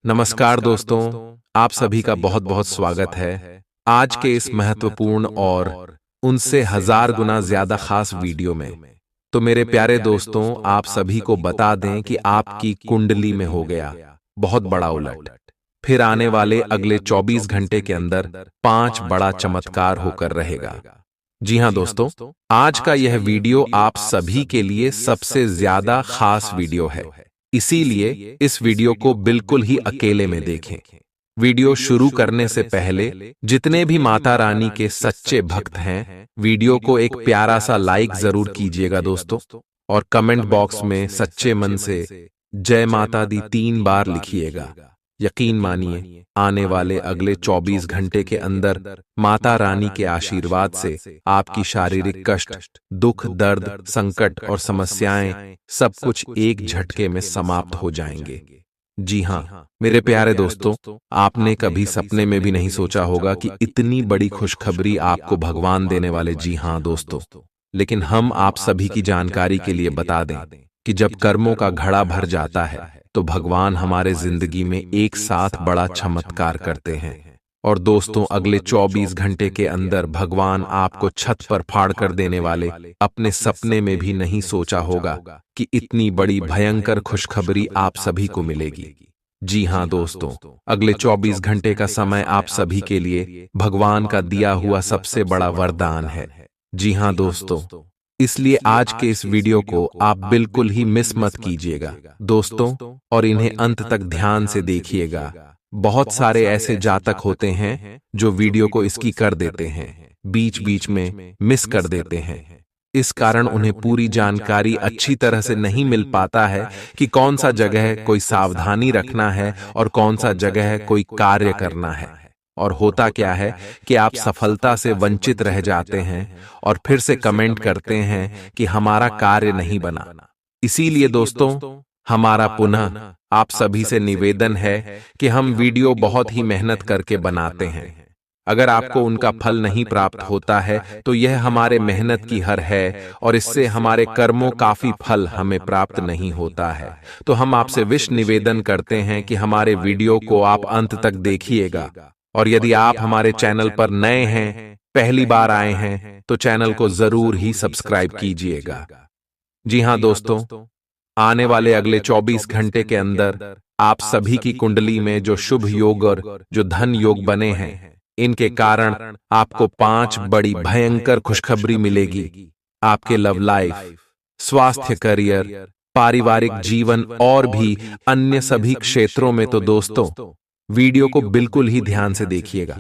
नमस्कार दोस्तों, आप सभी का बहुत बहुत स्वागत है आज के इस महत्वपूर्ण और उनसे हजार गुना ज्यादा खास वीडियो में। तो मेरे प्यारे दोस्तों, आप सभी को बता दें कि आपकी कुंडली में हो गया बहुत बड़ा उलट। फिर आने वाले अगले 24 घंटे के अंदर 5 बड़ा चमत्कार होकर रहेगा। जी हां दोस्तों, आज का यह वीडियो आप सभी के लिए सबसे ज्यादा खास वीडियो है, इसीलिए इस वीडियो को बिल्कुल ही अकेले में देखें। वीडियो शुरू करने से पहले जितने भी माता रानी के सच्चे भक्त हैं, वीडियो को एक प्यारा सा लाइक जरूर कीजिएगा दोस्तों, और कमेंट बॉक्स में सच्चे मन से जय माता दी 3 बार लिखिएगा। यकीन मानिए, आने वाले अगले 24 घंटे के अंदर माता रानी के आशीर्वाद से आपकी शारीरिक कष्ट, दुख, दर्द, संकट और समस्याएं सब कुछ एक झटके में समाप्त हो जाएंगे। जी हाँ मेरे प्यारे दोस्तों, आपने कभी सपने में भी नहीं सोचा होगा कि इतनी बड़ी खुशखबरी आपको भगवान देने वाले। जी हाँ दोस्तों, लेकिन हम आप सभी की जानकारी के लिए बता दें कि जब कर्मों का घड़ा भर जाता है तो भगवान हमारे जिंदगी में एक साथ बड़ा चमत्कार करते हैं। और दोस्तों, अगले 24 घंटे के अंदर भगवान आपको छत पर फाड़ कर देने वाले अपने सपने में भी नहीं सोचा होगा कि इतनी बड़ी भयंकर खुशखबरी आप सभी को मिलेगी। जी हां दोस्तों, अगले 24 घंटे का समय आप सभी के लिए भगवान का दिया हुआ सबसे बड़ा वरदान है। जी हां दोस्तों, इसलिए आज के इस वीडियो को आप बिल्कुल ही मिस मत कीजिएगा दोस्तों, और इन्हें अंत तक ध्यान से देखिएगा। बहुत सारे ऐसे जातक होते हैं जो वीडियो को इसकी कर देते हैं, बीच बीच में मिस कर देते हैं। इस कारण उन्हें पूरी जानकारी अच्छी तरह से नहीं मिल पाता है कि कौन सा जगह कोई सावधानी रखना है और कौन सा जगह कोई कार्य करना है। और होता क्या है कि आप सफलता से वंचित रह जाते हैं और फिर से कमेंट करते हैं कि हमारा कार्य नहीं बना। इसीलिए दोस्तों, हमारा पुनः आप सभी से निवेदन है कि हम वीडियो बहुत ही मेहनत करके बनाते हैं। अगर आपको उनका फल नहीं प्राप्त होता है तो यह हमारे मेहनत की हार है, और इससे हमारे कर्मों काफी फल हमें प्राप्त नहीं होता है। तो हम आपसे विश निवेदन करते हैं कि हमारे वीडियो को आप अंत तक देखिएगा। और यदि आप हमारे चैनल पर नए हैं, पहली बार आए हैं, तो चैनल को जरूर ही सब्सक्राइब कीजिएगा। जी हां दोस्तों, आने वाले अगले 24 घंटे के अंदर आप सभी की कुंडली में जो शुभ योग और जो धन योग बने हैं, इनके कारण आपको 5 बड़ी भयंकर खुशखबरी मिलेगी। आपके लव लाइफ, स्वास्थ्य, करियर, पारिवारिक जीवन और भी अन्य सभी क्षेत्रों में। तो दोस्तों, वीडियो को बिल्कुल ही ध्यान से देखिएगा,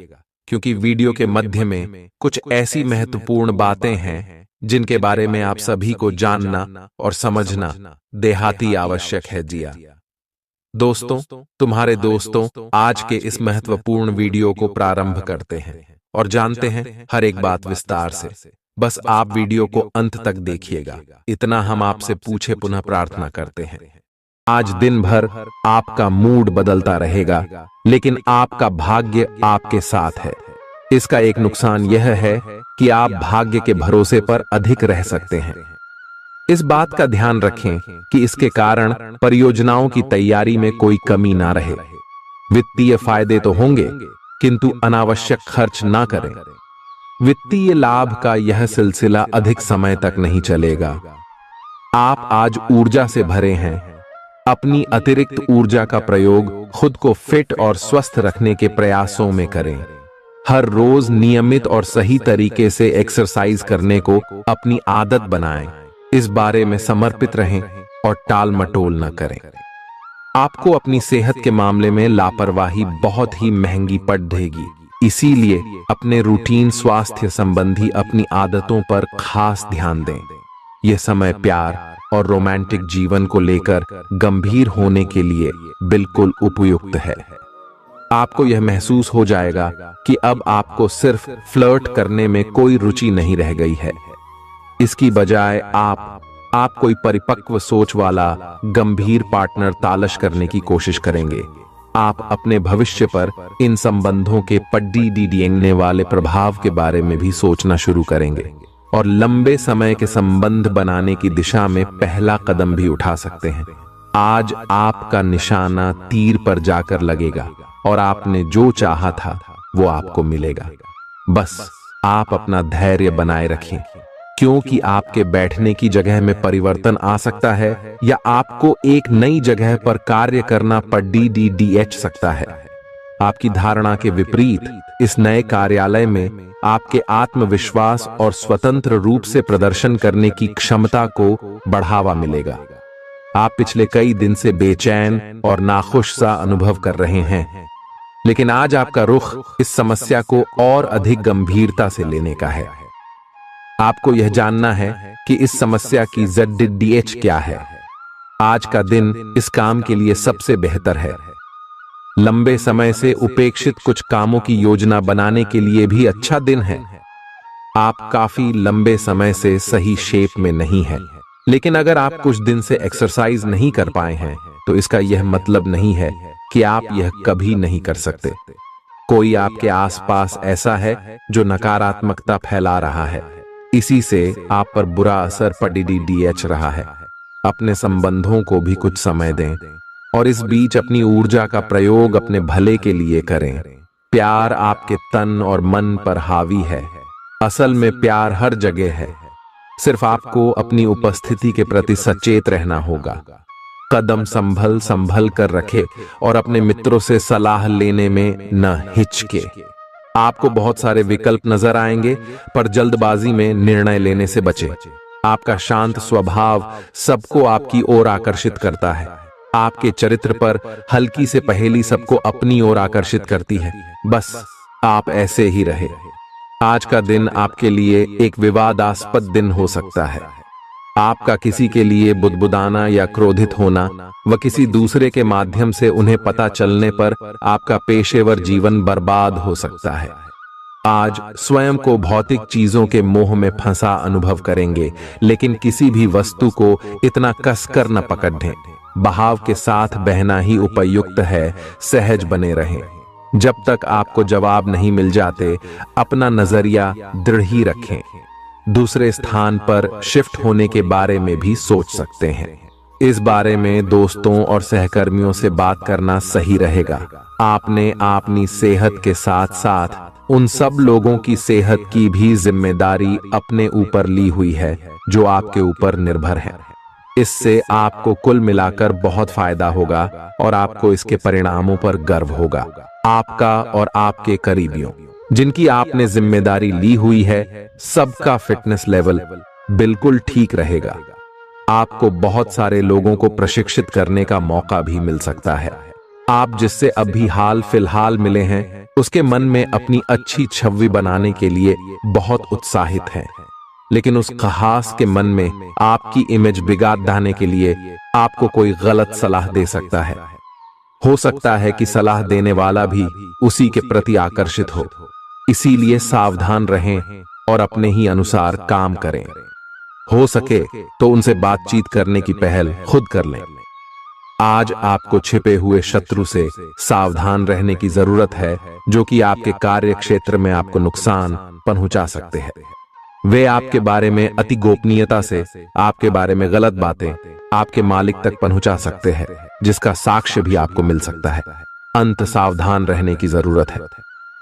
क्योंकि वीडियो के मध्य में कुछ ऐसी महत्वपूर्ण बातें हैं जिनके बारे में आप सभी को जानना और समझना देहाती आवश्यक है। जिया दोस्तों, तुम्हारे दोस्तों आज के इस महत्वपूर्ण वीडियो को प्रारंभ करते हैं और जानते हैं हर एक बात विस्तार से। बस आप वीडियो को अंत तक देखिएगा, इतना हम आपसे पूछे पुनः प्रार्थना करते हैं। आज दिन भर आपका मूड बदलता रहेगा, लेकिन आपका भाग्य आपके साथ है। इसका एक नुकसान यह है कि आप भाग्य के भरोसे पर अधिक रह सकते हैं। इस बात का ध्यान रखें कि इसके कारण परियोजनाओं की तैयारी में कोई कमी ना रहे। वित्तीय फायदे तो होंगे, किंतु अनावश्यक खर्च ना करें। वित्तीय लाभ का यह सिलसिला अधिक समय तक नहीं चलेगा। आप आज ऊर्जा से भरे हैं। अपनी अतिरिक्त ऊर्जा का प्रयोग खुद को फिट और स्वस्थ रखने के प्रयासों में करें। हर रोज नियमित और सही तरीके से एक्सरसाइज करने को अपनी आदत बनाएं। इस बारे में समर्पित रहें और टाल मटोल न करें। आपको अपनी सेहत के मामले में लापरवाही बहुत ही महंगी पड़ देगी, इसीलिए अपने रूटीन स्वास्थ्य संबंधी अपनी आदतों पर खास ध्यान दें। यह समय प्यार और रोमांटिक जीवन को लेकर गंभीर होने के लिए बिल्कुल उपयुक्त है। आपको यह महसूस हो जाएगा कि अब आपको सिर्फ फ्लर्ट करने में कोई रुचि नहीं रह गई है। इसकी बजाय आप कोई परिपक्व सोच वाला गंभीर पार्टनर तलाश करने की कोशिश करेंगे। आप अपने भविष्य पर इन संबंधों के पड्डी डीडीएंगने वाले प्रभाव के बारे में भी सोचना शुरू करेंगे और लंबे समय के संबंध बनाने की दिशा में पहला कदम भी उठा सकते हैं। आज आपका निशाना तीर पर जाकर लगेगा और आपने जो चाहा था वो आपको मिलेगा। बस आप अपना धैर्य बनाए रखें, क्योंकि आपके बैठने की जगह में परिवर्तन आ सकता है या आपको एक नई जगह पर कार्य करना पड़ DDDH सकता है। आपकी धारणा के विपरीत इस नए कार्यालय में आपके आत्मविश्वास और स्वतंत्र रूप से प्रदर्शन करने की क्षमता को बढ़ावा मिलेगा। आप पिछले कई दिन से बेचैन और नाखुश सा अनुभव कर रहे हैं, लेकिन आज आपका रुख इस समस्या को और अधिक गंभीरता से लेने का है। आपको यह जानना है कि इस समस्या की ZDDH क्या है। आज का दिन इस काम के लिए सबसे बेहतर है। लंबे समय से उपेक्षित कुछ कामों की योजना बनाने के लिए भी अच्छा दिन है। आप काफी लंबे समय से सही शेप में नहीं हैं, लेकिन अगर आप कुछ दिन से एक्सरसाइज नहीं कर पाए हैं तो इसका यह मतलब नहीं है कि आप यह कभी नहीं कर सकते। कोई आपके आसपास ऐसा है जो नकारात्मकता फैला रहा है, इसी से आप पर बुरा असर पड़ DDDH रहा है। अपने संबंधों को भी कुछ समय दें और इस बीच अपनी ऊर्जा का प्रयोग अपने भले के लिए करें। प्यार आपके तन और मन पर हावी है। असल में प्यार हर जगह है, सिर्फ आपको अपनी उपस्थिति के प्रति सचेत रहना होगा। कदम संभल संभल कर रखे और अपने मित्रों से सलाह लेने में न हिचके। आपको बहुत सारे विकल्प नजर आएंगे, पर जल्दबाजी में निर्णय लेने से बचे। आपका शांत स्वभाव सबको आपकी ओर आकर्षित करता है। आपके चरित्र पर हल्की से पहेली सबको अपनी ओर आकर्षित करती है। बस आप ऐसे ही रहे। आज का दिन आपके लिए एक विवादास्पद दिन हो सकता है। आपका किसी के लिए बुदबुदाना या क्रोधित होना व किसी दूसरे के माध्यम से उन्हें पता चलने पर आपका पेशेवर जीवन बर्बाद हो सकता है। आज स्वयं को भौतिक चीजों के मोह में फंसा अनुभव करेंगे, लेकिन किसी भी वस्तु को इतना कसकर न पकड़ें। बहाव के साथ बहना ही उपयुक्त है। सहज बने रहें। जब तक आपको जवाब नहीं मिल जाते, अपना नजरिया दृढ़ ही रखें। दूसरे स्थान पर शिफ्ट होने के बारे में भी सोच सकते हैं। इस बारे में दोस्तों और सहकर्मियों से बात करना सही रहेगा। आपने अपनी सेहत के साथ साथ उन सब लोगों की सेहत की भी जिम्मेदारी अपने ऊपर ली हुई है जो आपके ऊपर निर्भर है। इससे आपको कुल मिलाकर बहुत फायदा होगा और आपको इसके परिणामों पर गर्व होगा। आपका और आपके करीबियों जिनकी आपने जिम्मेदारी ली हुई है, सबका फिटनेस लेवल बिल्कुल ठीक रहेगा। आपको बहुत सारे लोगों को प्रशिक्षित करने का मौका भी मिल सकता है। आप जिससे अभी हाल फिलहाल मिले हैं, उसके मन में अपनी अच्छी छवि बनाने के लिए बहुत उत्साहित हैं, लेकिन उस खास के मन में आपकी इमेज बिगाड़ डालने के लिए आपको कोई गलत सलाह दे सकता है। हो सकता है कि सलाह देने वाला भी उसी के प्रति आकर्षित हो। इसीलिए सावधान रहें और अपने ही अनुसार काम करें। हो सके तो उनसे बातचीत करने की पहल खुद कर लें। आज आपको छिपे हुए शत्रु से सावधान रहने की जरूरत है, जो कि आपके कार्य क्षेत्र में आपको नुकसान पहुंचा सकते हैं। वे आपके बारे में अति गोपनीयता से आपके बारे में गलत बातें आपके मालिक तक पहुंचा सकते हैं, जिसका साक्ष्य भी आपको मिल सकता है। अंत सावधान रहने की जरूरत है।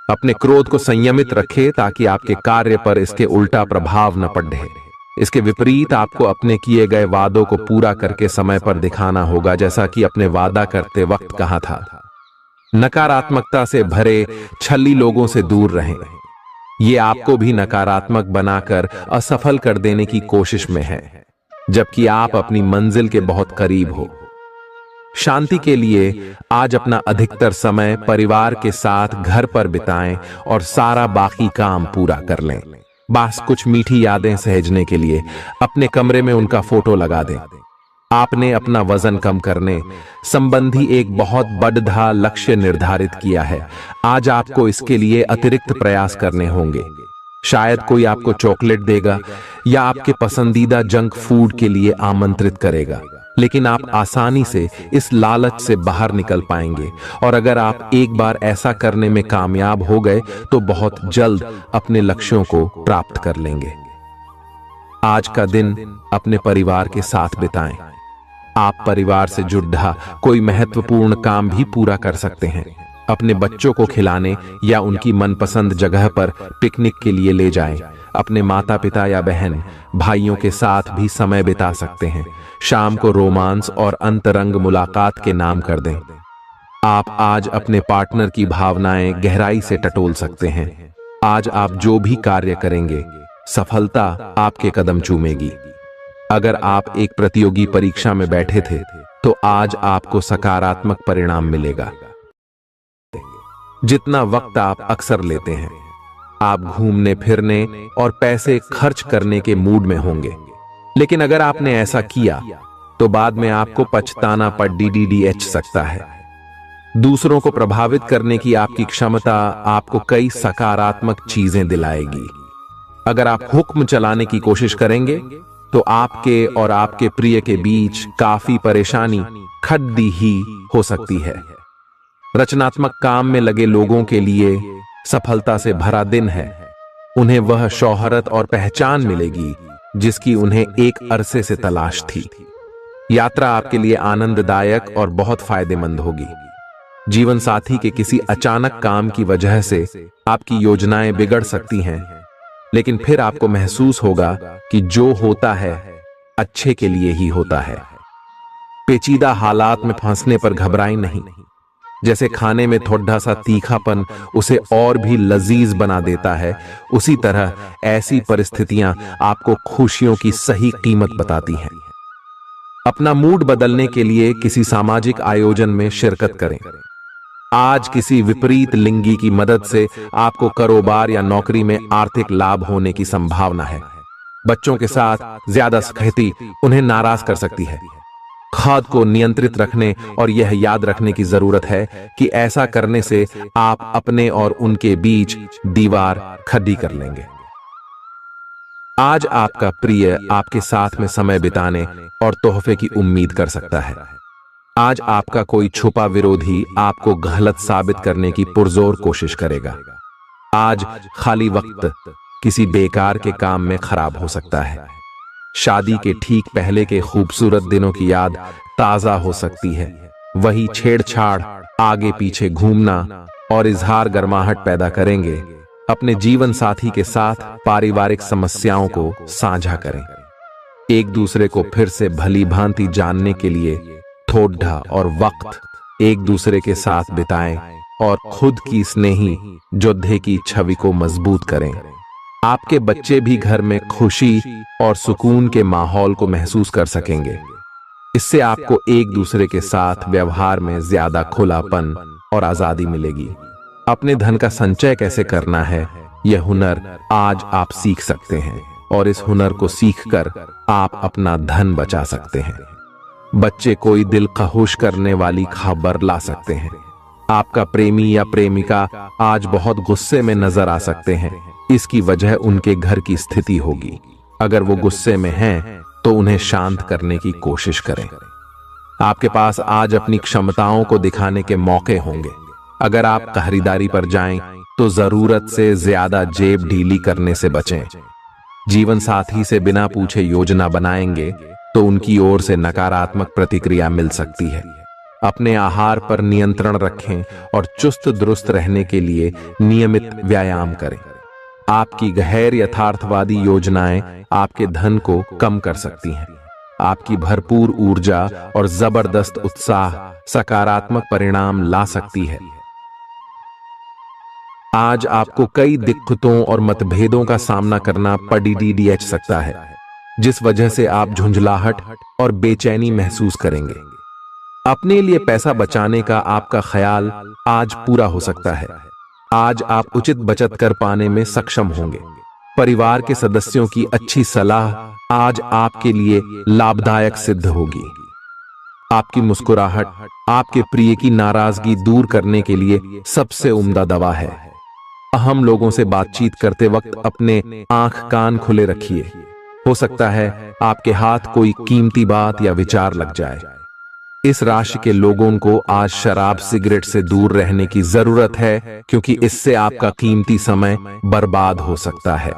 अपने क्रोध को संयमित रखें ताकि आपके कार्य पर इसके उल्टा प्रभाव न पड़े। इसके विपरीत आपको अपने किए गए वादों को पूरा करके समय पर दिखाना होगा, जैसा कि अपने वादा करते वक्त कहा था। नकारात्मकता से भरे छली लोगों से दूर रहें। ये आपको भी नकारात्मक बनाकर असफल कर देने की कोशिश में है, जबकि आप अपनी मंजिल के बहुत करीब हो। शांति के लिए आज अपना अधिकतर समय परिवार के साथ घर पर बिताएं और सारा बाकी काम पूरा कर लें। बस कुछ मीठी यादें सहेजने के लिए अपने कमरे में उनका फोटो लगा दें। आपने अपना वजन कम करने संबंधी एक बहुत बड़ा लक्ष्य निर्धारित किया है। आज आपको इसके लिए अतिरिक्त प्रयास करने होंगे। शायद कोई आपको चॉकलेट देगा या आपके पसंदीदा जंक फूड के लिए आमंत्रित करेगा, लेकिन आप आसानी से इस लालच से बाहर निकल पाएंगे। और अगर आप एक बार ऐसा करने में कामयाब हो गए तो बहुत जल्द अपने लक्ष्यों को प्राप्त कर लेंगे। आज का दिन अपने परिवार के साथ बिताएं। आप परिवार से जुड़ा कोई महत्वपूर्ण काम भी पूरा कर सकते हैं। अपने बच्चों को खिलाने या उनकी मनपसंद जगह पर पिकनिक के लिए ले जाएं। अपने माता पिता या बहन भाइयों के साथ भी समय बिता सकते हैं। शाम को रोमांस और अंतरंग मुलाकात के नाम कर दें। आप आज अपने पार्टनर की भावनाएं गहराई से टटोल सकते हैं। आज आप जो भी कार्य करेंगे, सफलता आपके कदम चूमेगी। अगर आप एक प्रतियोगी परीक्षा में बैठे थे, तो आज आपको सकारात्मक परिणाम मिलेगा। जितना वक्त आप अक्सर लेते हैं, आप घूमने फिरने और पैसे खर्च करने के मूड में होंगे। लेकिन अगर आपने ऐसा किया, तो बाद में आपको पछताना पड़ DDDH सकता है। दूसरों को प्रभावित करने की आपकी क्षमता आपको कई सकारात्मक चीजें दिलाएगी। अगर आप हुक्म चलाने की कोशिश करेंगे, तो आपके और आपके प्रिय के बीच काफी परेशानी खड़ी ही हो सकती है। रचनात्मक काम में लगे लोगों के लिए सफलता से भरा दिन है। उन्हें वह शोहरत और पहचान मिलेगी जिसकी उन्हें एक अरसे से तलाश थी। यात्रा आपके लिए आनंददायक और बहुत फायदेमंद होगी। जीवन साथी के किसी अचानक काम की वजह से आपकी योजनाएं बिगड़ सकती हैं, लेकिन फिर आपको महसूस होगा कि जो होता है अच्छे के लिए ही होता है। पेचीदा हालात में फंसने पर घबराएं नहीं। जैसे खाने में थोड़ा सा तीखापन उसे और भी लजीज बना देता है, उसी तरह ऐसी परिस्थितियां आपको खुशियों की सही कीमत बताती हैं। अपना मूड बदलने के लिए किसी सामाजिक आयोजन में शिरकत करें। आज किसी विपरीत लिंगी की मदद से आपको कारोबार या नौकरी में आर्थिक लाभ होने की संभावना है। बच्चों के साथ ज्यादा सख्ती उन्हें नाराज कर सकती है। खुद को नियंत्रित रखने और यह याद रखने की जरूरत है कि ऐसा करने से आप अपने और उनके बीच दीवार खड़ी कर लेंगे। आज आपका प्रिय आपके साथ में समय बिताने और तोहफे की उम्मीद कर सकता है। आज आपका कोई छुपा विरोधी आपको गलत साबित करने की पुरजोर कोशिश करेगा। आज खाली वक्त किसी बेकार के काम में खराब हो सकता है। शादी के ठीक पहले के खूबसूरत दिनों की याद ताजा हो सकती है। वही छेड़छाड़, आगे पीछे घूमना और इजहार गर्माहट पैदा करेंगे। अपने जीवन साथी के साथ पारिवारिक समस्याओं को साझा करें। एक दूसरे को फिर से भली भांति जानने के लिए थोड़ा और वक्त एक दूसरे के साथ बिताएं और खुद की स्नेही योद्धे की छवि को मजबूत करें। आपके बच्चे भी घर में खुशी और सुकून के माहौल को महसूस कर सकेंगे। इससे आपको एक दूसरे के साथ व्यवहार में ज्यादा खुलापन और आजादी मिलेगी। अपने धन का संचय कैसे करना है, यह हुनर आज आप सीख सकते हैं और इस हुनर को सीखकर आप अपना धन बचा सकते हैं। बच्चे कोई दिल खहुश करने वाली खबर ला सकते हैं। आपका प्रेमी या प्रेमिका आज बहुत गुस्से में नजर आ सकते हैं। इसकी वजह उनके घर की स्थिति होगी। अगर वो गुस्से में हैं, तो उन्हें शांत करने की कोशिश करें। आपके पास आज अपनी क्षमताओं को दिखाने के मौके होंगे। अगर आप खरीदारी पर जाएं, तो जरूरत से ज्यादा जेब ढीली करने से बचें। जीवन साथी से बिना पूछे योजना बनाएंगे, तो उनकी ओर से नकारात्मक प्रतिक्रिया मिल सकती है। अपने आहार पर नियंत्रण रखें और चुस्त दुरुस्त रहने के लिए नियमित व्यायाम करें। आपकी गैर यथार्थवादी योजनाएं आपके धन को कम कर सकती हैं। आपकी भरपूर ऊर्जा और जबरदस्त उत्साह सकारात्मक परिणाम ला सकती है। आज आपको कई दिक्कतों और मतभेदों का सामना करना पड़ सकता है, जिस वजह से आप झुंझलाहट और बेचैनी महसूस करेंगे। अपने लिए पैसा बचाने का आपका ख्याल आज पूरा हो सकता है। आज आप उचित बचत कर पाने में सक्षम होंगे। परिवार के सदस्यों की अच्छी सलाह आज आपके लिए लाभदायक सिद्ध होगी। आपकी मुस्कुराहट आपके प्रिय की नाराजगी दूर करने के लिए सबसे उम्दा दवा है। अहम लोगों से बातचीत करते वक्त अपने आंख कान खुले रखिए। हो सकता है आपके हाथ कोई कीमती बात या विचार लग जाए। इस राशि के लोगों को आज शराब सिगरेट से दूर रहने की जरूरत है, क्योंकि इससे आपका कीमती समय बर्बाद हो सकता है।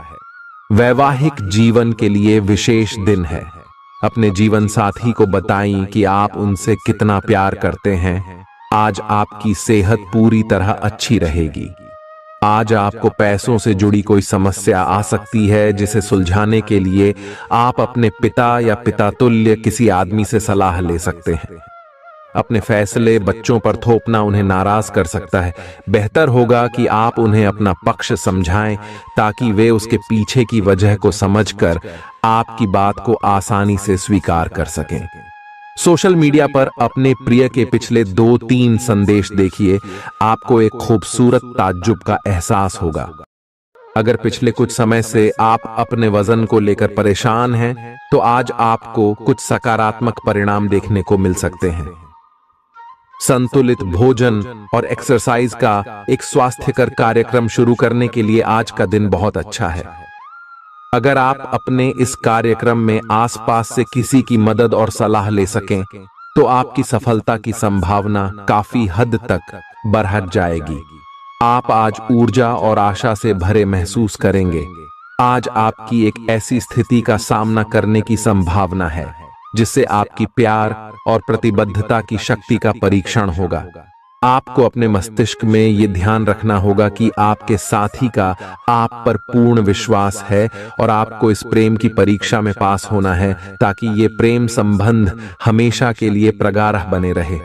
वैवाहिक जीवन के लिए विशेष दिन है। अपने जीवन साथी को बताएं कि आप उनसे कितना प्यार करते हैं। आज आपकी सेहत पूरी तरह अच्छी रहेगी। आज आपको पैसों से जुड़ी कोई समस्या आ सकती है, जिसे सुलझाने के लिए आप अपने पिता या पिता तुल्य किसी आदमी से सलाह ले सकते हैं। अपने फैसले बच्चों पर थोपना उन्हें नाराज कर सकता है। बेहतर होगा कि आप उन्हें अपना पक्ष समझाएं, ताकि वे उसके पीछे की वजह को समझकर आपकी बात को आसानी से स्वीकार कर सकें। सोशल मीडिया पर अपने प्रिय के पिछले 2-3 संदेश देखिए, आपको एक खूबसूरत ताज्जुब का एहसास होगा। अगर पिछले कुछ समय से आप अपने वजन को लेकर परेशान हैं, तो आज आपको कुछ सकारात्मक परिणाम देखने को मिल सकते हैं। संतुलित भोजन और एक्सरसाइज का एक स्वास्थ्यकर कार्यक्रम शुरू करने के लिए आज का दिन बहुत अच्छा है। अगर आप अपने इस कार्यक्रम में आसपास से किसी की मदद और सलाह ले सकें, तो आपकी सफलता की संभावना काफी हद तक बढ़ जाएगी। आप आज ऊर्जा और आशा से भरे महसूस करेंगे। आज आपकी एक ऐसी स्थिति का सामना करने की संभावना है जिससे आपकी प्यार और प्रतिबद्धता की शक्ति का परीक्षण होगा। आपको अपने मस्तिष्क में यह ध्यान रखना होगा कि आपके साथी का आप पर पूर्ण विश्वास है और आपको इस प्रेम की परीक्षा में पास होना है, ताकि ये प्रेम संबंध हमेशा के लिए प्रगाढ़ बने रहे।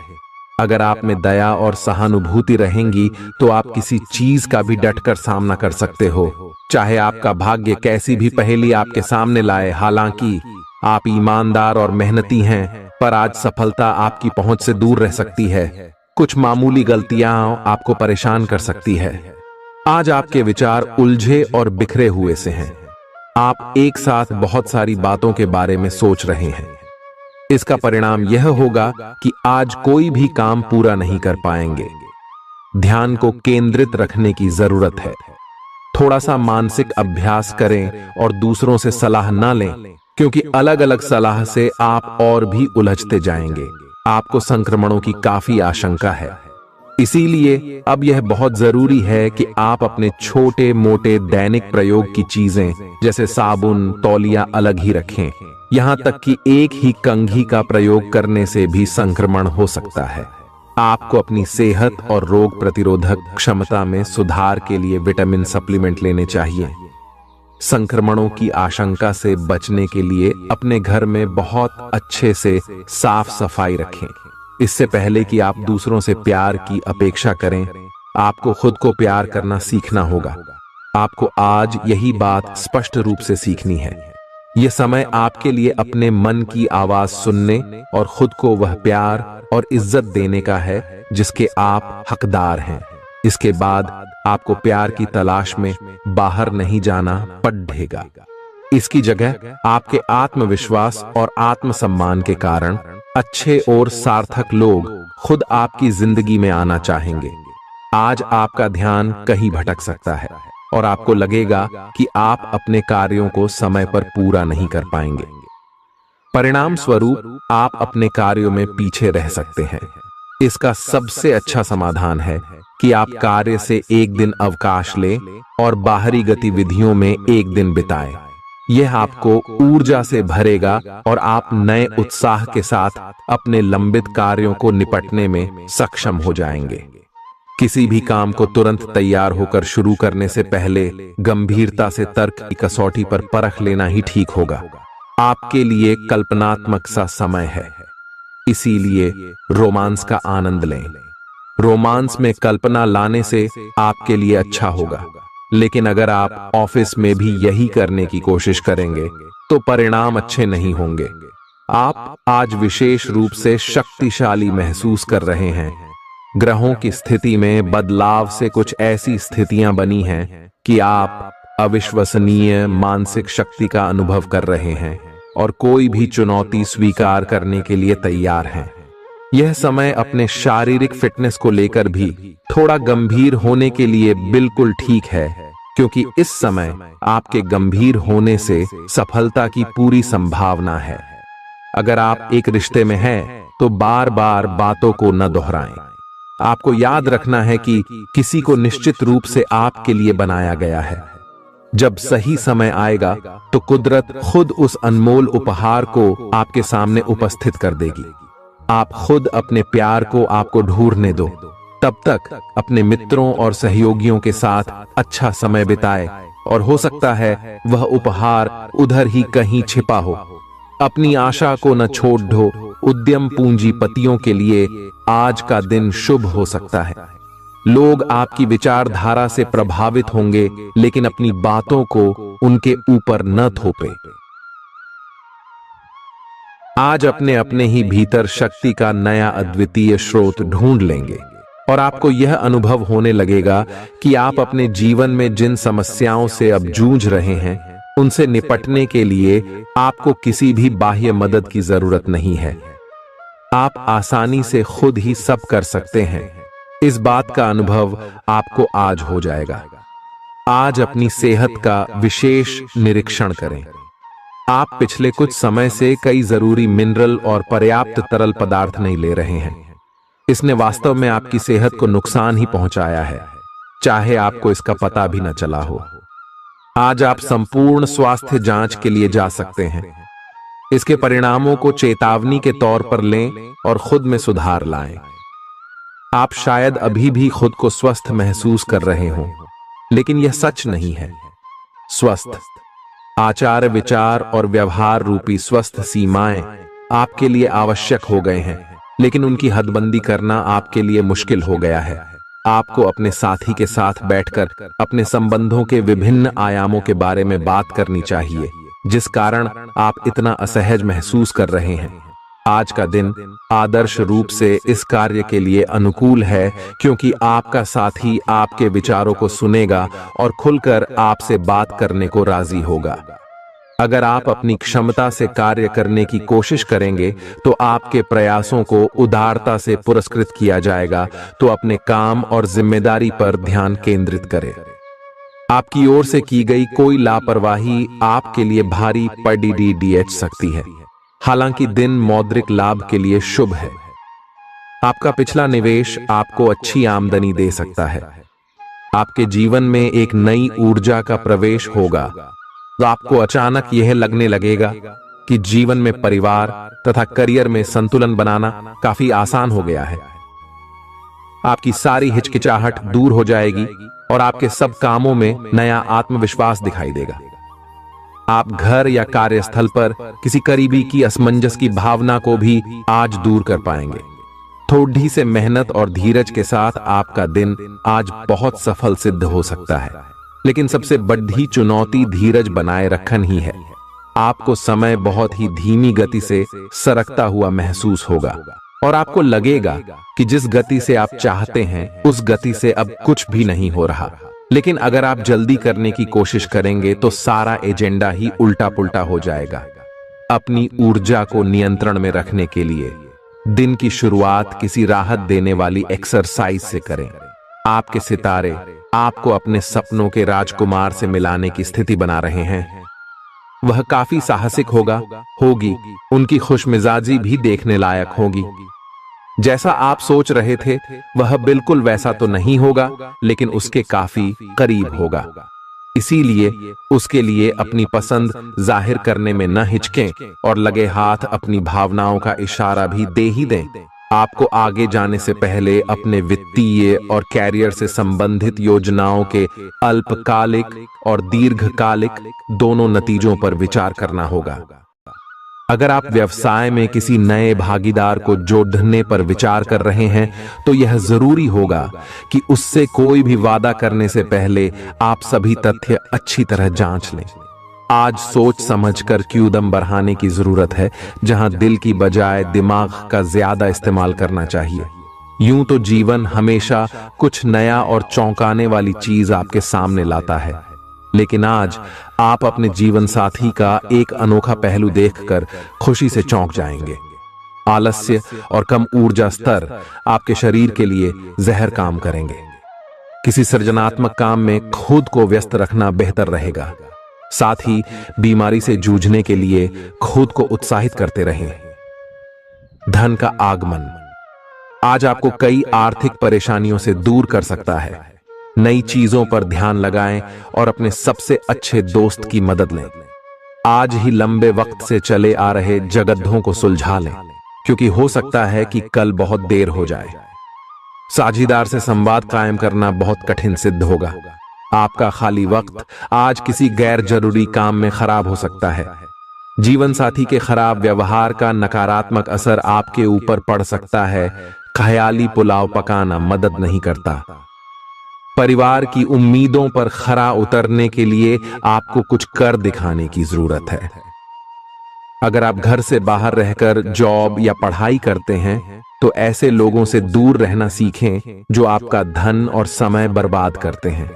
अगर आप में दया और सहानुभूति रहेंगी, तो आप किसी चीज का भी डटकर सामना कर सकते हो, चाहे आपका भाग्य कैसी भी पहेली आपके सामने लाए। हालांकि आप ईमानदार और मेहनती हैं, पर आज सफलता आपकी पहुंच से दूर रह सकती है। कुछ मामूली गलतियां आपको परेशान कर सकती है। आज आपके विचार उलझे और बिखरे हुए से हैं। आप एक साथ बहुत सारी बातों के बारे में सोच रहे हैं। इसका परिणाम यह होगा कि आज कोई भी काम पूरा नहीं कर पाएंगे। ध्यान को केंद्रित रखने की जरूरत है। थोड़ा सा मानसिक अभ्यास करें और दूसरों से सलाह ना लें, क्योंकि अलग अलग सलाह से आप और भी उलझते जाएंगे। आपको संक्रमणों की काफी आशंका है, इसीलिए अब यह बहुत जरूरी है कि आप अपने छोटे मोटे दैनिक प्रयोग की चीजें जैसे साबुन, तौलिया अलग ही रखें। यहां तक कि एक ही कंघी का प्रयोग करने से भी संक्रमण हो सकता है। आपको अपनी सेहत और रोग प्रतिरोधक क्षमता में सुधार के लिए विटामिन सप्लीमेंट लेने चाहिए। संक्रमणों की आशंका से बचने के लिए अपने घर में बहुत अच्छे से साफ सफाई रखें। इससे पहले कि आप दूसरों से प्यार की अपेक्षा करें, आपको खुद को प्यार करना सीखना होगा। आपको आज यही बात स्पष्ट रूप से सीखनी है। यह समय आपके लिए अपने मन की आवाज सुनने और खुद को वह प्यार और इज्जत देने का है जिसके आप हकदार हैं। इसके बाद आपको प्यार की तलाश में बाहर नहीं जाना पड़ेगा। इसकी जगह आपके आत्मविश्वास और आत्मसम्मान के कारण अच्छे और सार्थक लोग खुद आपकी जिंदगी में आना चाहेंगे। आज आपका ध्यान कहीं भटक सकता है और आपको लगेगा कि आप अपने कार्यों को समय पर पूरा नहीं कर पाएंगे। परिणाम स्वरूप आप अपने कार्यों में पीछे रह सकते हैं। इसका सबसे अच्छा समाधान है कि आप कार्य से एक दिन अवकाश लें और बाहरी गतिविधियों में एक दिन बिताएं। यह आपको ऊर्जा से भरेगा और आप नए उत्साह के साथ अपने लंबित कार्यों को निपटने में सक्षम हो जाएंगे। किसी भी काम को तुरंत तैयार होकर शुरू करने से पहले गंभीरता से तर्क की कसौटी पर परख लेना ही ठीक होगा। आपके लिए कल्पनात्मक सा समय है, इसीलिए रोमांस का आनंद लें। रोमांस में कल्पना लाने से आपके लिए अच्छा होगा, लेकिन अगर आप ऑफिस में भी यही करने की कोशिश करेंगे तो परिणाम अच्छे नहीं होंगे। आप आज विशेष रूप से शक्तिशाली महसूस कर रहे हैं। ग्रहों की स्थिति में बदलाव से कुछ ऐसी स्थितियां बनी हैं कि आप अविश्वसनीय मानसिक शक्ति का अनुभव कर रहे हैं और कोई भी चुनौती स्वीकार करने के लिए तैयार हैं। यह समय अपने शारीरिक फिटनेस को लेकर भी थोड़ा गंभीर होने के लिए बिल्कुल ठीक है, क्योंकि इस समय आपके गंभीर होने से सफलता की पूरी संभावना है। अगर आप एक रिश्ते में हैं तो बार बार बातों को न दोहराएं। आपको याद रखना है कि किसी को निश्चित रूप से आपके लिए बनाया गया है। जब सही समय आएगा तो कुदरत खुद उस अनमोल उपहार को आपके सामने उपस्थित कर देगी। आप खुद अपने प्यार को आपको ढूंढने दो। तब तक अपने मित्रों और सहयोगियों के साथ अच्छा समय बिताए, और हो सकता है वह उपहार उधर ही कहीं छिपा हो। अपनी आशा को न छोड़ दो। उद्यम पूंजीपतियों के लिए आज का दिन शुभ हो सकता है। लोग आपकी विचारधारा से प्रभावित होंगे, लेकिन अपनी बातों को उनके ऊपर न थोपे। आज अपने अपने ही भीतर शक्ति का नया अद्वितीय स्रोत ढूंढ लेंगे, और आपको यह अनुभव होने लगेगा कि आप अपने जीवन में जिन समस्याओं से अब जूझ रहे हैं, उनसे निपटने के लिए आपको किसी भी बाह्य मदद की जरूरत नहीं है। आप आसानी से खुद ही सब कर सकते हैं। इस बात का अनुभव आपको आज हो जाएगा। आज अपनी सेहत का विशेष निरीक्षण करें। आप पिछले कुछ समय से कई जरूरी मिनरल और पर्याप्त तरल पदार्थ नहीं ले रहे हैं। इसने वास्तव में आपकी सेहत को नुकसान ही पहुंचाया है, चाहे आपको इसका पता भी न चला हो। आज आप संपूर्ण स्वास्थ्य जांच के लिए जा सकते हैं। इसके परिणामों को चेतावनी के तौर पर लें और खुद में सुधार लाएं। आप शायद अभी भी खुद को स्वस्थ महसूस कर रहे हों, लेकिन यह सच नहीं है। स्वस्थ आचार, विचार और व्यवहार रूपी स्वस्थ सीमाएं आपके लिए आवश्यक हो गए हैं, लेकिन उनकी हदबंदी करना आपके लिए मुश्किल हो गया है। आपको अपने साथी के साथ बैठकर अपने संबंधों के विभिन्न आयामों के बारे में बात करनी चाहिए, जिस कारण आप इतना असहज महसूस कर रहे हैं। आज का दिन आदर्श रूप से इस कार्य के लिए अनुकूल है, क्योंकि आपका साथी आपके विचारों को सुनेगा और खुलकर आपसे बात करने को राजी होगा। अगर आप अपनी क्षमता से कार्य करने की कोशिश करेंगे तो आपके प्रयासों को उदारता से पुरस्कृत किया जाएगा। तो अपने काम और जिम्मेदारी पर ध्यान केंद्रित करें। आपकी ओर से की गई कोई लापरवाही आपके लिए भारी पड़ सकती है। हालांकि दिन मौद्रिक लाभ के लिए शुभ है। आपका पिछला निवेश आपको अच्छी आमदनी दे सकता है। आपके जीवन में एक नई ऊर्जा का प्रवेश होगा, तो आपको अचानक यह लगने लगेगा कि जीवन में परिवार तथा करियर में संतुलन बनाना काफी आसान हो गया है। आपकी सारी हिचकिचाहट दूर हो जाएगी और आपके सब कामों में नया आत्मविश्वास दिखाई देगा। आप घर या कार्यस्थल पर किसी करीबी की असमंजस की भावना को भी आज दूर कर पाएंगे। थोड़ी से मेहनत और धीरज के साथ आपका दिन आज बहुत सफल सिद्ध हो सकता है, लेकिन सबसे बड़ी चुनौती धीरज बनाए रखना ही है। आपको समय बहुत ही धीमी गति से सरकता हुआ महसूस होगा और आपको लगेगा कि जिस गति से आप चाहते हैं उस गति से अब कुछ भी नहीं हो रहा। लेकिन अगर आप जल्दी करने की कोशिश करेंगे तो सारा एजेंडा ही उल्टा पुल्टा हो जाएगा। अपनी ऊर्जा को नियंत्रण में रखने के लिए दिन की शुरुआत किसी राहत देने वाली एक्सरसाइज से करें। आपके सितारे आपको अपने सपनों के राजकुमार से मिलाने की स्थिति बना रहे हैं। वह काफी साहसिक होगी। उनकी खुशमिजाजी भी देखने लायक होगी। जैसा आप सोच रहे थे वह बिल्कुल वैसा तो नहीं होगा, लेकिन उसके काफी करीब होगा। इसीलिए उसके लिए अपनी पसंद जाहिर करने में न हिचकें और लगे हाथ अपनी भावनाओं का इशारा भी दे ही दें। आपको आगे जाने से पहले अपने वित्तीय और कैरियर से संबंधित योजनाओं के अल्पकालिक और दीर्घकालिक दोनों नतीजों पर विचार करना होगा। अगर आप व्यवसाय में किसी नए भागीदार को जोड़ने पर विचार कर रहे हैं तो यह जरूरी होगा कि उससे कोई भी वादा करने से पहले आप सभी तथ्य अच्छी तरह जांच लें। आज सोच समझकर कदम बढ़ाने की जरूरत है, जहां दिल की बजाय दिमाग का ज्यादा इस्तेमाल करना चाहिए। यूं तो जीवन हमेशा कुछ नया और चौंकाने वाली चीज आपके सामने लाता है, लेकिन आज आप अपने जीवन साथी का एक अनोखा पहलू देखकर खुशी से चौंक जाएंगे। आलस्य और कम ऊर्जा स्तर आपके शरीर के लिए जहर काम करेंगे। किसी सृजनात्मक काम में खुद को व्यस्त रखना बेहतर रहेगा। साथ ही बीमारी से जूझने के लिए खुद को उत्साहित करते रहें। धन का आगमन आज आपको कई आर्थिक परेशानियों से दूर कर सकता है। नई चीजों पर ध्यान लगाएं और अपने सबसे अच्छे दोस्त की मदद लें। आज ही लंबे वक्त से चले आ रहे जगद्धों को सुलझा लें, क्योंकि हो सकता है कि कल बहुत देर हो जाए। साझीदार से संवाद कायम करना बहुत कठिन सिद्ध होगा। आपका खाली वक्त आज किसी गैर जरूरी काम में खराब हो सकता है। जीवन साथी के खराब व्यवहार का नकारात्मक असर आपके ऊपर पड़ सकता है। ख्याली पुलाव पकाना मदद नहीं करता। परिवार की उम्मीदों पर खरा उतरने के लिए आपको कुछ कर दिखाने की जरूरत है। अगर आप घर से बाहर रहकर जॉब या पढ़ाई करते हैं तो ऐसे लोगों से दूर रहना सीखें जो आपका धन और समय बर्बाद करते हैं।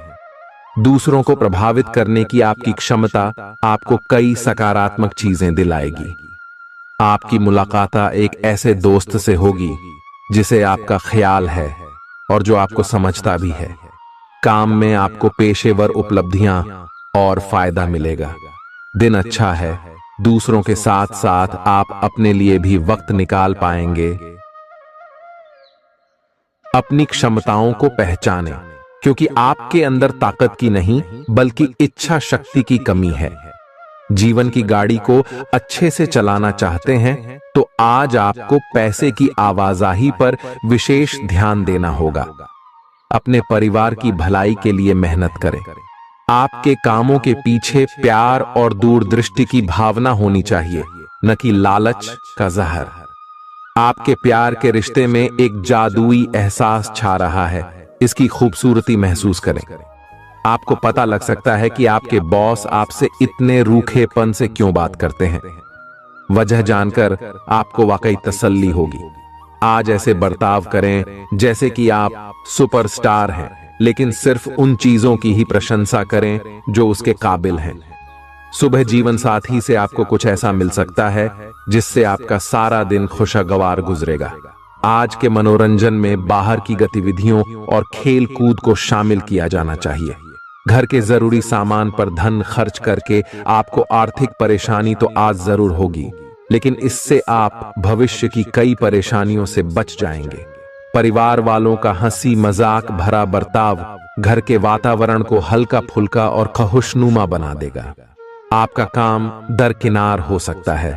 दूसरों को प्रभावित करने की आपकी क्षमता आपको कई सकारात्मक चीजें दिलाएगी। आपकी मुलाकात एक ऐसे दोस्त से होगी जिसे आपका ख्याल है और जो आपको समझता भी है। काम में आपको पेशेवर उपलब्धियां और फायदा मिलेगा। दिन अच्छा है। दूसरों के साथ साथ आप अपने लिए भी वक्त निकाल पाएंगे। अपनी क्षमताओं को पहचानें, क्योंकि आपके अंदर ताकत की नहीं बल्कि इच्छा शक्ति की कमी है। जीवन की गाड़ी को अच्छे से चलाना चाहते हैं तो आज आपको पैसे की आवाजाही पर विशेष ध्यान देना होगा। अपने परिवार की भलाई के लिए मेहनत करें। आपके कामों के पीछे प्यार और दूरदृष्टि की भावना होनी चाहिए, न कि लालच का जहर। आपके प्यार के रिश्ते में एक जादुई एहसास छा रहा है। इसकी खूबसूरती महसूस करें। आपको पता लग सकता है कि आपके बॉस आपसे इतने रूखेपन से क्यों बात करते हैं। वजह जानकर आपको वाकई तसल्ली होगी। आज ऐसे बर्ताव करें जैसे कि आप सुपरस्टार हैं, लेकिन सिर्फ उन चीजों की ही प्रशंसा करें जो उसके काबिल हैं। सुबह जीवन साथी से आपको कुछ ऐसा मिल सकता है जिससे आपका सारा दिन खुशगवार गुजरेगा। आज के मनोरंजन में बाहर की गतिविधियों और खेल कूद को शामिल किया जाना चाहिए। घर के जरूरी सामान पर धन खर्च करके आपको आर्थिक परेशानी तो आज जरूर होगी, लेकिन इससे आप भविष्य की कई परेशानियों से बच जाएंगे। परिवार वालों का हंसी मजाक भरा बर्ताव घर के वातावरण को हल्का फुल्का और खुशनुमा बना देगा। आपका काम दरकिनार हो सकता है,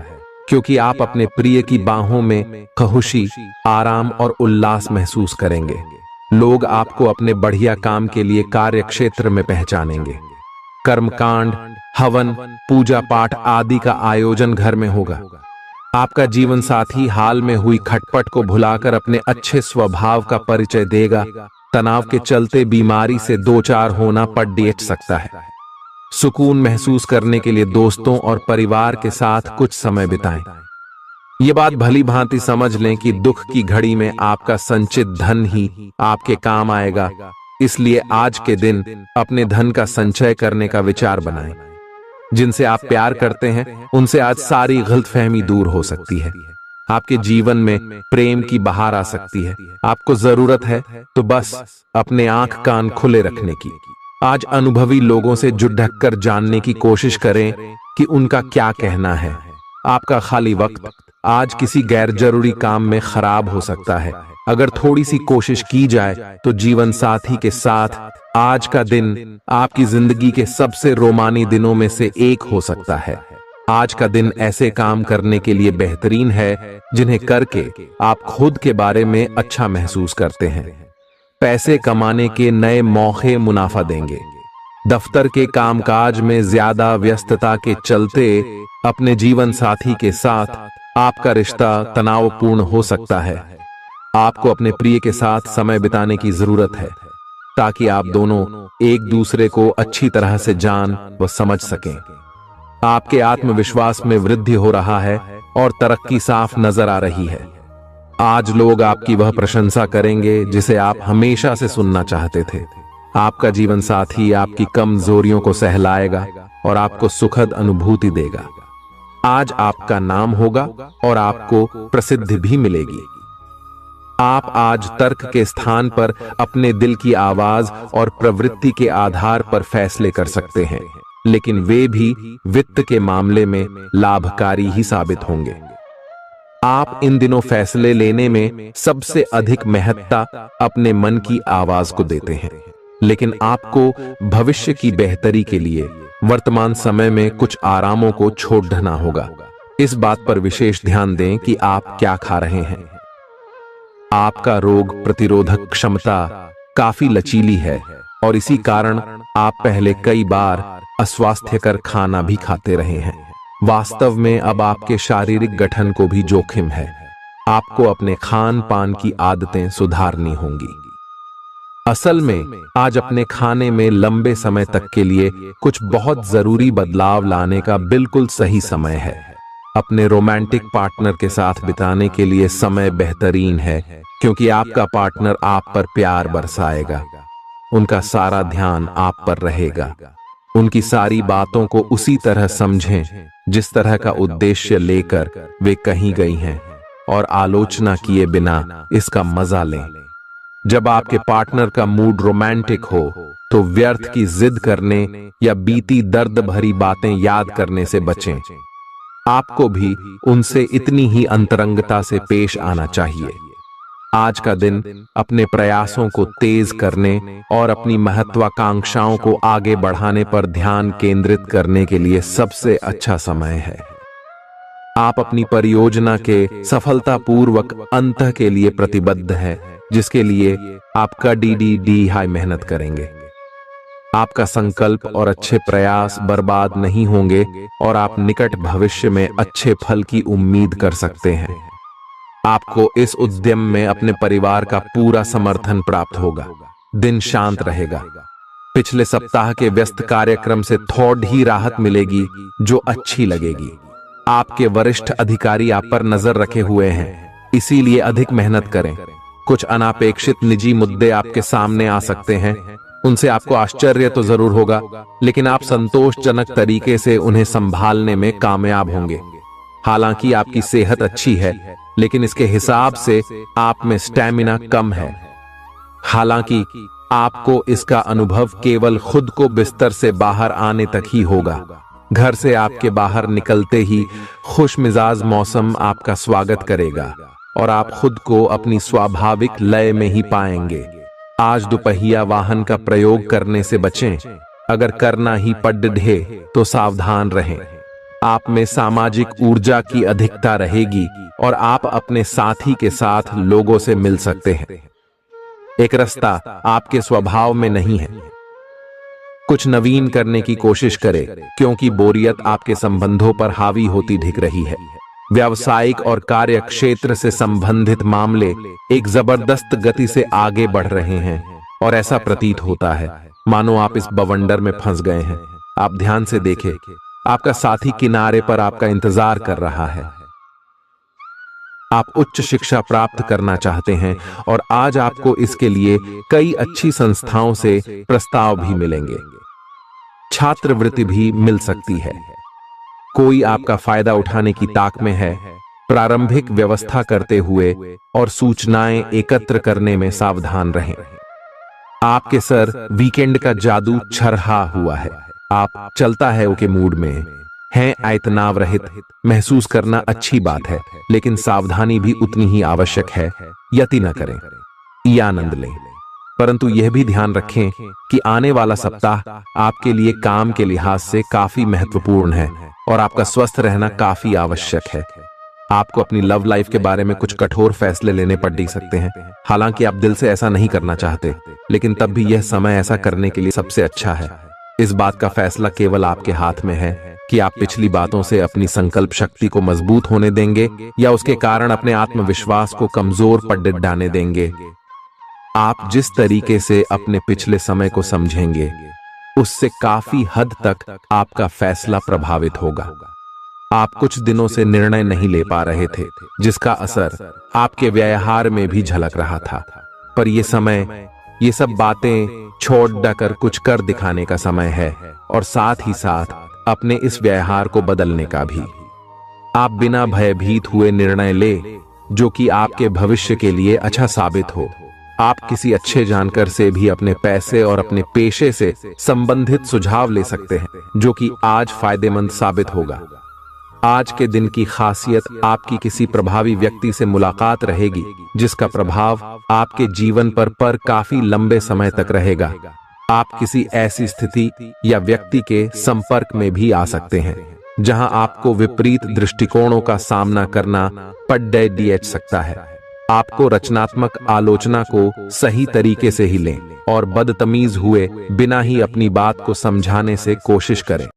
क्योंकि आप अपने प्रिय की बाहों में खुशी, आराम और उल्लास महसूस करेंगे। लोग आपको अपने बढ़िया काम के लिए कार्य क्षेत्र में पहचानेंगे। कर्मकांड, हवन, पूजा पाठ आदि का आयोजन घर में होगा। आपका जीवन साथी हाल में हुई खटपट को भुलाकर अपने अच्छे स्वभाव का परिचय देगा। तनाव के चलते बीमारी से दो चार होना पड़ सकता है। सुकून महसूस करने के लिए दोस्तों और परिवार के साथ कुछ समय बिताएं। ये बात भली भांति समझ लें कि दुख की घड़ी में आपका संचित धन ही आपके काम आएगा। इसलिए आज के दिन अपने धन का संचय करने का विचार बनाएं। जिनसे आप प्यार करते हैं उनसे आज सारी गलतफहमी दूर हो सकती है। आपके जीवन में प्रेम की बहार आ सकती है। आपको जरूरत है तो बस अपने आंख कान खुले रखने की। आज अनुभवी लोगों से जुट ढक कर जानने की कोशिश करें कि उनका क्या कहना है। आपका खाली वक्त आज किसी गैर जरूरी काम में खराब हो सकता है। अगर थोड़ी सी कोशिश की जाए तो जीवन साथी के साथ आज का दिन आपकी जिंदगी के सबसे रोमानी दिनों में से एक हो सकता है। आज का दिन ऐसे काम करने के लिए बेहतरीन है जिन्हें करके आप खुद के बारे में अच्छा महसूस करते हैं। पैसे कमाने के नए मौके मुनाफा देंगे। दफ्तर के कामकाज में ज्यादा व्यस्तता के चलते अपने जीवन साथी के साथ आपका रिश्ता तनावपूर्ण हो सकता है। आपको अपने प्रिय के साथ समय बिताने की जरूरत है ताकि आप दोनों एक दूसरे को अच्छी तरह से जान व समझ सकें। आपके आत्मविश्वास में वृद्धि हो रहा है और तरक्की साफ नजर आ रही है। आज लोग आपकी वह प्रशंसा करेंगे जिसे आप हमेशा से सुनना चाहते थे। आपका जीवन साथी आपकी कमजोरियों को सहलाएगा और आपको सुखद अनुभूति देगा। आज आपका नाम होगा और आपको प्रसिद्धि भी मिलेगी। आप आज तर्क के स्थान पर अपने दिल की आवाज और प्रवृत्ति के आधार पर फैसले कर सकते हैं, लेकिन वे भी वित्त के मामले में लाभकारी ही साबित होंगे। आप इन दिनों फैसले लेने में सबसे अधिक महत्ता अपने मन की आवाज को देते हैं। लेकिन आपको भविष्य की बेहतरी के लिए वर्तमान समय में कुछ आरामों को छोड़ना होगा। इस बात पर विशेष ध्यान दें कि आप क्या खा रहे हैं। आपका रोग प्रतिरोधक क्षमता काफी लचीली है और इसी कारण आप पहले कई बार अस्वास्थ्यकर खाना भी खाते रहे हैं। वास्तव में अब आपके शारीरिक गठन को भी जोखिम है। आपको अपने खान पान की आदतें सुधारनी होंगी। असल में आज अपने खाने में लंबे समय तक के लिए कुछ बहुत जरूरी बदलाव लाने का बिल्कुल सही समय है। अपने रोमांटिक पार्टनर के साथ बिताने के लिए समय बेहतरीन है, क्योंकि आपका पार्टनर आप पर प्यार बरसाएगा। उनका सारा ध्यान आप पर रहेगा। उनकी सारी बातों को उसी तरह समझें जिस तरह का उद्देश्य लेकर वे कहीं गई हैं, और आलोचना किए बिना इसका मजा लें। जब आपके पार्टनर का मूड रोमांटिक हो तो व्यर्थ की जिद करने या बीती दर्द भरी बातें याद करने से बचें। आपको भी उनसे इतनी ही अंतरंगता से पेश आना चाहिए। आज का दिन अपने प्रयासों को तेज करने और अपनी महत्वाकांक्षाओं को आगे बढ़ाने पर ध्यान केंद्रित करने के लिए सबसे अच्छा समय है। आप अपनी परियोजना के सफलतापूर्वक अंत के लिए प्रतिबद्ध हैं, जिसके लिए आप कड़ी हाई मेहनत करेंगे। आपका संकल्प और अच्छे प्रयास बर्बाद नहीं होंगे और आप निकट भविष्य में अच्छे फल की उम्मीद कर सकते हैं। आपको इस उद्यम में अपने परिवार का पूरा समर्थन प्राप्त होगा। दिन शांत रहेगा। पिछले सप्ताह के व्यस्त कार्यक्रम से थोड़ी राहत मिलेगी जो अच्छी लगेगी। आपके वरिष्ठ अधिकारी आप पर नजर रखे हुए हैं, इसीलिए अधिक मेहनत करें। कुछ अनापेक्षित निजी मुद्दे आपके सामने आ सकते हैं। उनसे आपको आश्चर्य तो जरूर होगा, लेकिन आप संतोषजनक तरीके से उन्हें संभालने में कामयाब होंगे। हालांकि आपकी सेहत अच्छी है, लेकिन इसके हिसाब से आप में स्टैमिना कम है। हालांकि आपको इसका अनुभव केवल खुद को बिस्तर से बाहर आने तक ही होगा। घर से आपके बाहर निकलते ही खुशमिजाज मौसम आपका स्वागत करेगा और आप खुद को अपनी स्वाभाविक लय में ही पाएंगे। आज दुपहिया वाहन का प्रयोग करने से बचें। अगर करना ही पड़ तो सावधान रहें। आप में सामाजिक ऊर्जा की अधिकता रहेगी और आप अपने साथी के साथ लोगों से मिल सकते हैं। एक रास्ता आपके स्वभाव में नहीं है। कुछ नवीन करने की कोशिश करें, क्योंकि बोरियत आपके संबंधों पर हावी होती दिख रही है। व्यावसायिक और कार्य क्षेत्र से संबंधित मामले एक जबरदस्त गति से आगे बढ़ रहे हैं और ऐसा प्रतीत होता है मानो आप इस बवंडर में फंस गए हैं। आप ध्यान से देखें, आपका साथी किनारे पर आपका इंतजार कर रहा है। आप उच्च शिक्षा प्राप्त करना चाहते हैं और आज आपको इसके लिए कई अच्छी संस्थाओं से प्रस्ताव भी मिलेंगे। छात्रवृत्ति भी मिल सकती है। कोई आपका फायदा उठाने की ताक में है। प्रारंभिक व्यवस्था करते हुए और सूचनाएं एकत्र करने में सावधान रहें। आपके सर वीकेंड का जादू छरहा हुआ है। आप चलता है के मूड में हैं। तनाव रहित महसूस करना अच्छी बात है, लेकिन सावधानी भी उतनी ही आवश्यक है। यति न करें, ये आनंद लें, परंतु यह भी ध्यान रखें कि आने वाला सप्ताह आपके लिए काम के लिहाज से काफी महत्वपूर्ण है और आपका स्वस्थ रहना काफी आवश्यक है। आपको अपनी लव लाइफ के बारे में कुछ कठोर फैसले लेने पड़ सकते हैं। हालांकि आप दिल से ऐसा नहीं करना चाहते, लेकिन तब भी यह समय ऐसा करने के लिए सबसे अच्छा है। इस बात का फैसला केवल आपके हाथ में है कि आप पिछली बातों से अपनी संकल्प शक्ति को मजबूत होने देंगे या उसके कारण अपने आत्मविश्वास को कमजोर पड़ डालने देंगे। आप जिस तरीके से अपने पिछले समय को समझेंगे, उससे काफी हद तक आपका फैसला प्रभावित होगा। आप कुछ दिनों से निर्णय नहीं ले पा रहे थे, जिसका असर आपके व्यवहार में भी झलक रहा था। पर यह समय ये सब बातें छोड़ कर कुछ कर दिखाने का समय है और साथ ही साथ अपने इस व्यवहार को बदलने का भी। आप बिना भयभीत हुए निर्णय ले जो कि आपके भविष्य के लिए अच्छा साबित हो। आप किसी अच्छे जानकार से भी अपने पैसे और अपने पेशे से संबंधित सुझाव ले सकते हैं, जो कि आज फायदेमंद साबित होगा। आज के दिन की खासियत आपकी किसी प्रभावी व्यक्ति से मुलाकात रहेगी, जिसका प्रभाव आपके जीवन पर काफी लंबे समय तक रहेगा। आप किसी ऐसी स्थिति या व्यक्ति के संपर्क में भी आ सकते हैं जहां आपको विपरीत दृष्टिकोणों का सामना करना पड़ सकता है। आपको रचनात्मक आलोचना को सही तरीके से ही लें और बदतमीज हुए बिना ही अपनी बात को समझाने से कोशिश करें।